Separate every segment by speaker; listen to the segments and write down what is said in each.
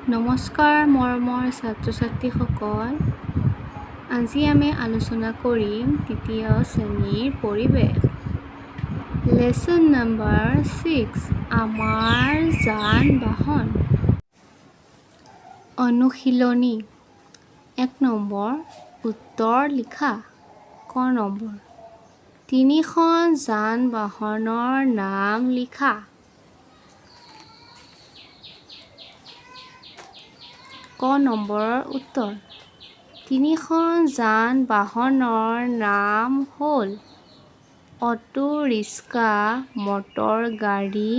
Speaker 1: নমস্কাৰ মৰমৰ ছাত্ৰ-ছাত্ৰীসকল। আজি আমি আলোচনা কৰিম তৃতীয় শ্ৰেণীৰ পৰিৱেশ। লেচন নম্বৰ 6 আমাৰ যান-বাহন। অনুশীলনী 1 নম্বৰ উত্তৰ লিখা। ক নম্বৰ 3খন যান-বাহনৰ নাম লিখা। ক নম্বৰৰ উত্তৰ 3খন যান-বাহনৰ নাম হ'ল অটো ৰিক্সা, মটৰ গাড়ী,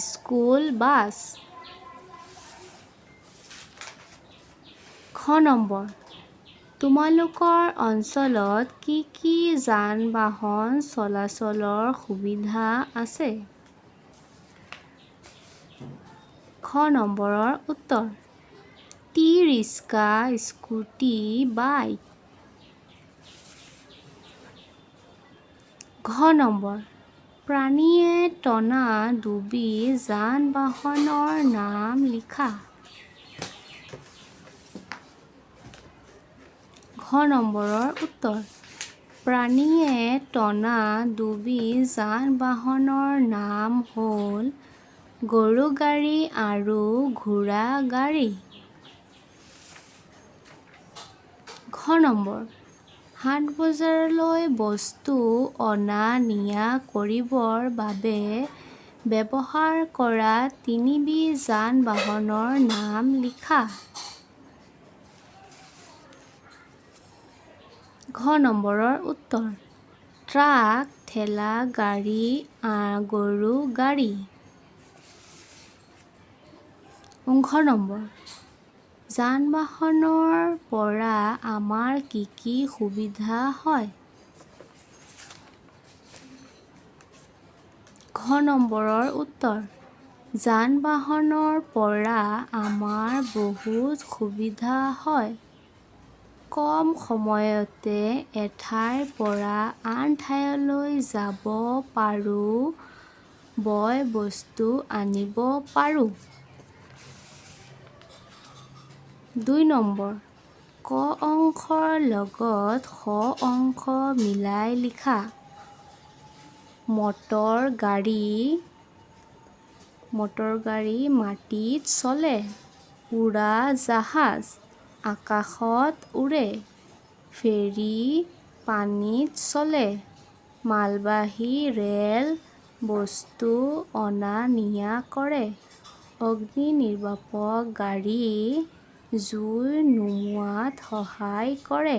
Speaker 1: স্কুল বাছ। খ নম্বৰ তোমালোকৰ অঞ্চলত কি কি যান-বাহন চলাচলৰ সুবিধা আছে? খ নম্বৰৰ উত্তৰ ই-ৰিক্সা, স্কুটি, বাইক। ঘ নম্বৰ প্ৰাণীয়ে টনা দুবিধ যান-বাহনৰ নাম লিখা। ঘ নম্বৰৰ উত্তৰ প্ৰাণীয়ে টনা দুবিধ যান-বাহনৰ নাম হ'ল গৰু গাড়ী আৰু ঘোঁৰা গাড়ী। ঘ নম্বৰ হাট বজাৰলৈ বস্তু অনা-নিয়া কৰিবৰ বাবে ব্যৱহাৰ কৰা 3বিধ যান-বাহনৰ নাম লিখা। ঘ নম্বৰৰ উত্তৰ ট্ৰাক, ঠেলা গাড়ী, গৰু গাড়ী। ঘ নম্বৰ যান-বাহনৰ পৰা আমাৰ কি কি সুবিধা হয়? ঘ নম্বৰৰ উত্তৰ যান-বাহনৰ পৰা আমাৰ বহুত সুবিধা হয়। কম সময়তে এঠাইৰ পৰা আন ঠাইলৈ যাব পাৰোঁ, বয়-বস্তু আনিব পাৰোঁ। 2 নম্বৰ ক অংশৰ লগত খ অংশ মিলাই লিখা। মটৰ গাড়ী মাটিত চলে। উৰা জাহাজ আকাশত উৰে। ফেৰী পানীত চলে। মালবাহী ৰেল বস্তু অনা-নিয়া কৰে। অগ্নিনিৰ্বাপক গাড়ী জুই নুমুৱাত সহায় কৰে।